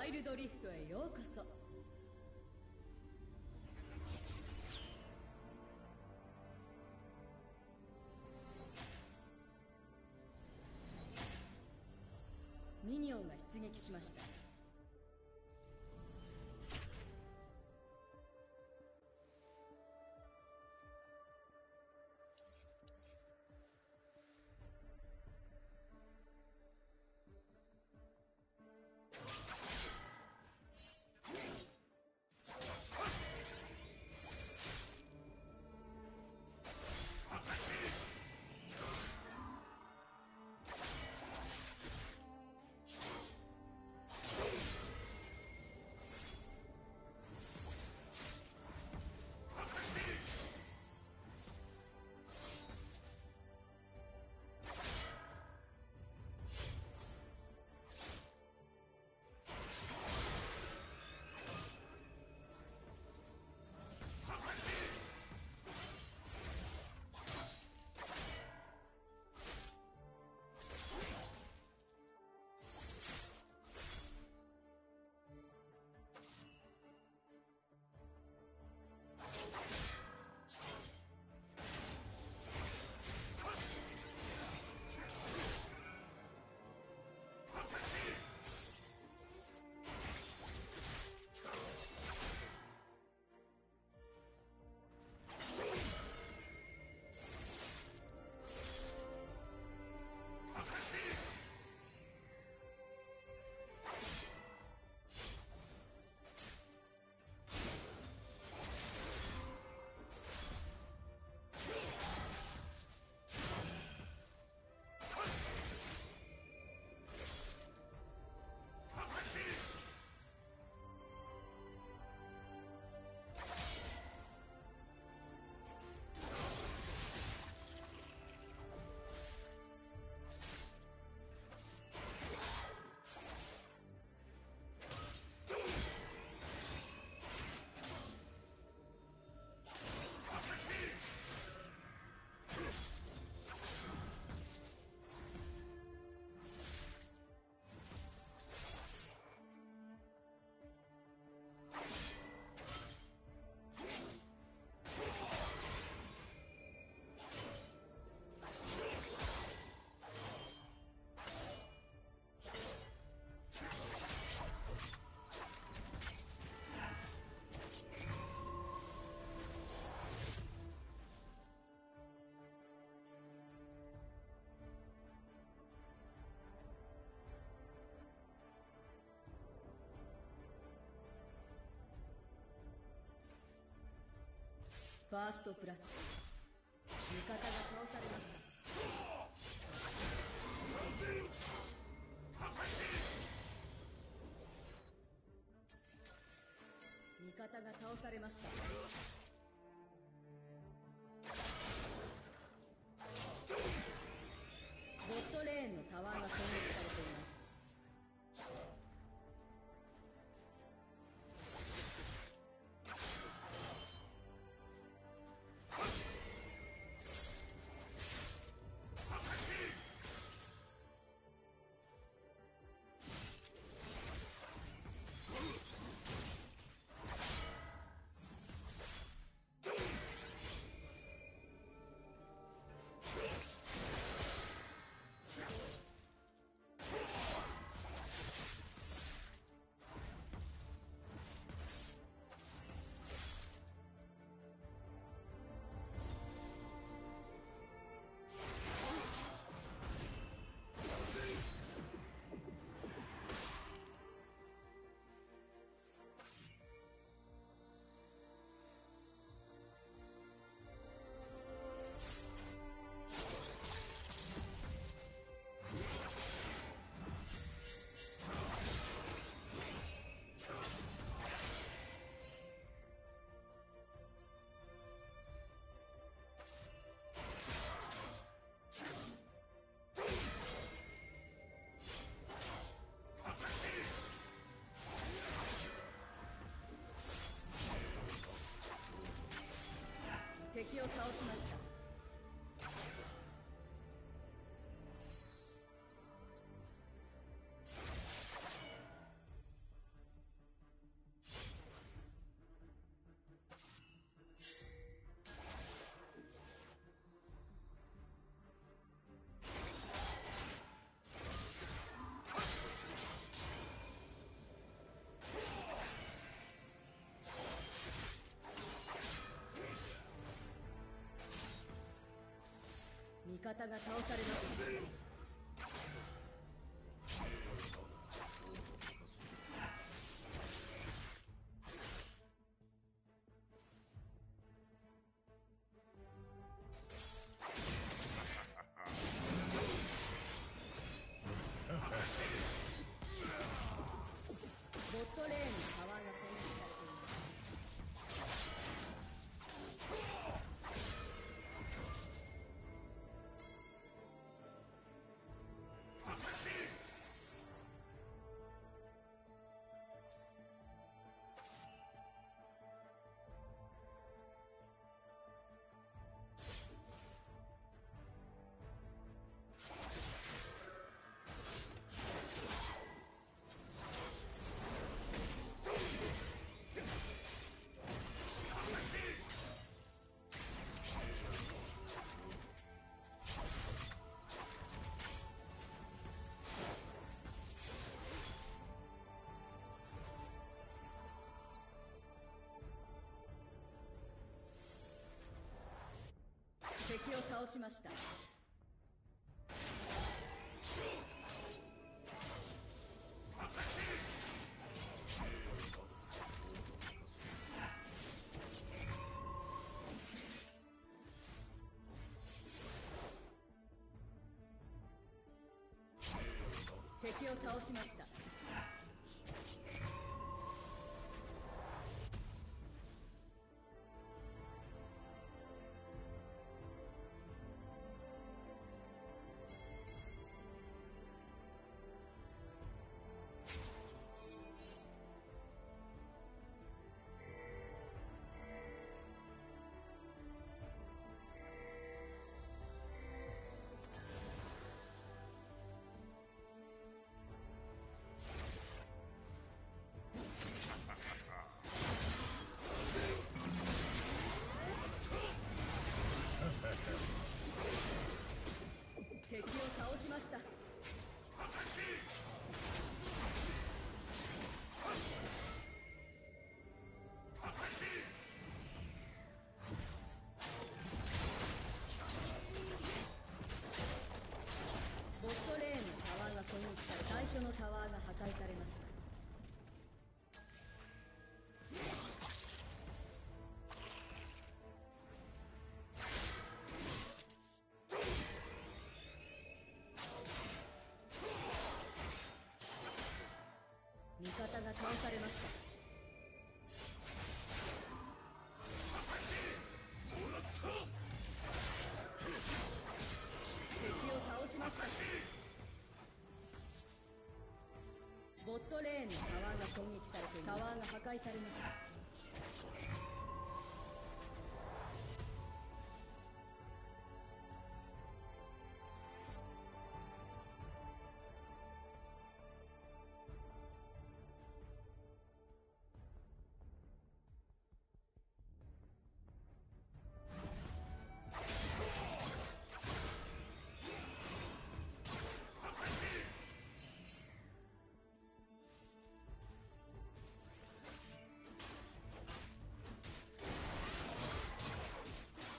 イルドリフトへようこそ。ミニオンが出撃しました。ファーストプラット、味方が倒されました。味方が倒されました。ボットレーンのタワーが攻撃されています。敵を倒しました。方が倒されました。ボットレーンのタワーが攻撃されています。敵を倒しました。敵を倒しました。敵を倒しました。ボットレーンのタワーが攻撃され、最初のタワーが破壊されました。味方が倒されました。敵を倒しました。ボットレーンのタワーが攻撃されて、タワーが破壊されました。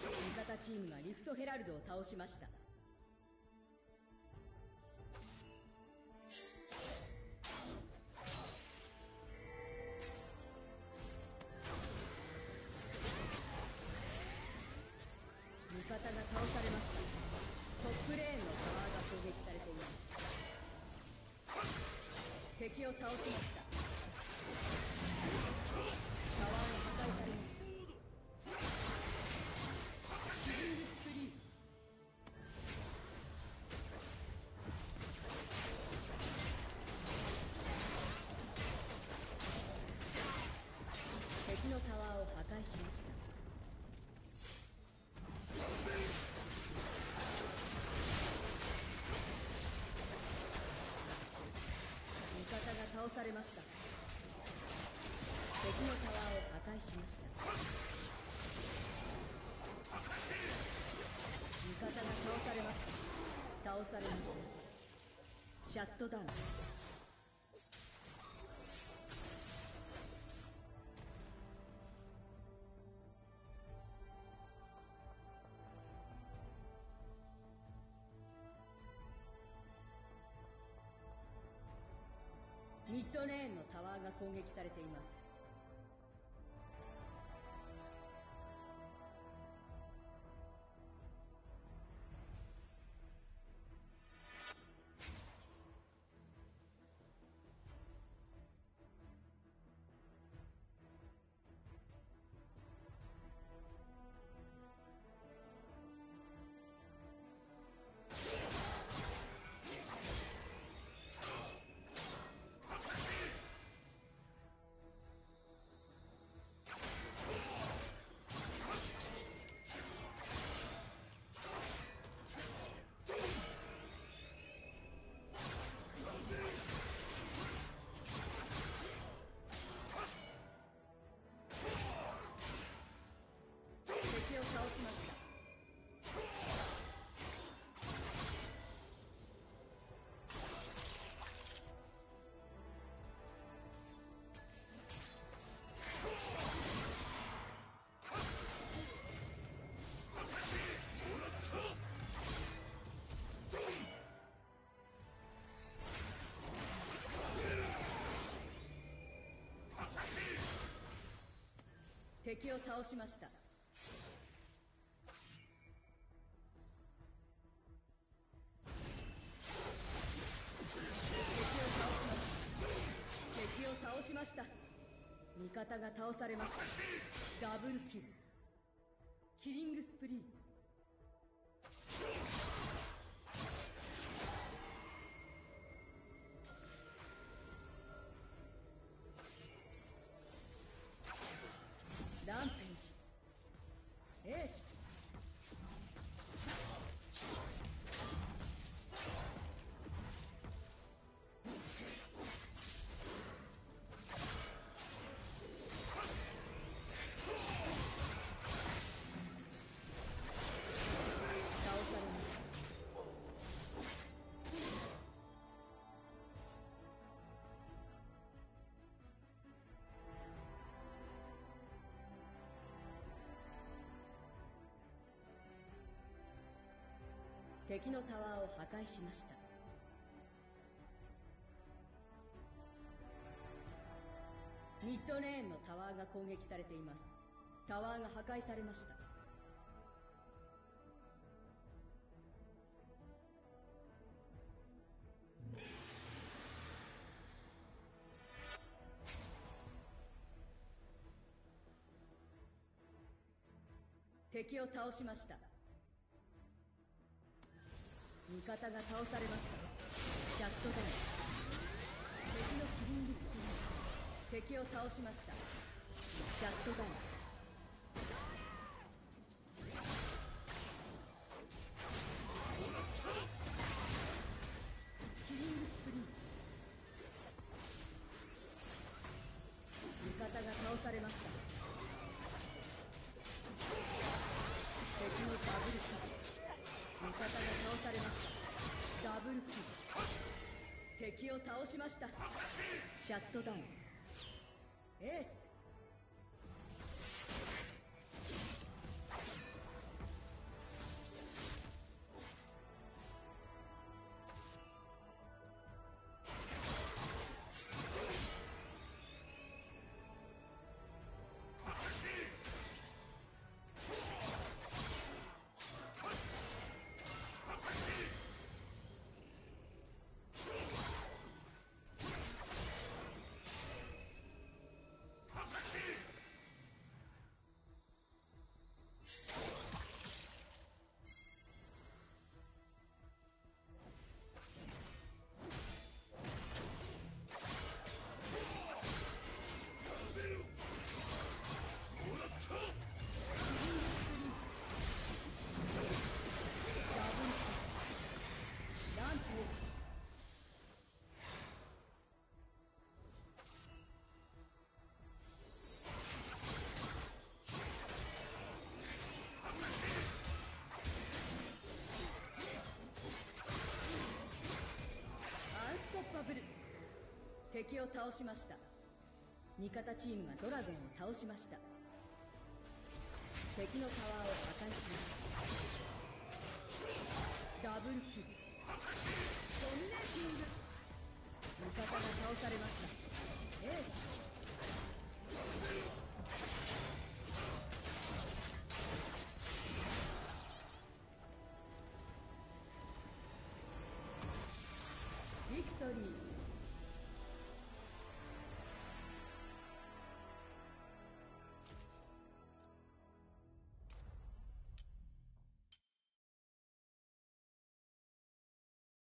味方チームがリフトヘラルドを倒しました。味方が倒されました。トップレーンのタワーが攻撃されています。敵を倒しました。タワーが破壊されました。敵のタワーを破壊しました。味方が倒されました。敵のタワーを破壊しました。味方が倒されました。倒されました。シャットダウン。ミッドレーンのタワーが攻撃されています。敵を倒しました。敵を倒しました。敵を倒しました。味方が倒されました。ダブルキル。キリングスプリー。ランページ。エース。敵のタワーを破壊しました。ミッドレーンのタワーが攻撃されています。タワーが破壊されました。敵を倒しました。味方が倒されました。シャットダウン。敵のキリングスキル。敵を倒しました。シャットダウン。キリングスプリーズ。味方が倒されました。敵のダブルキル。味方が倒されました。ダブルキル。敵を倒しました。シャットダウン。エース。敵を倒しました。味方チームがドラゴンを倒しました。敵のタワーを破壊しました。ダブルキル。ドミネーティング。味方が倒されました。トリー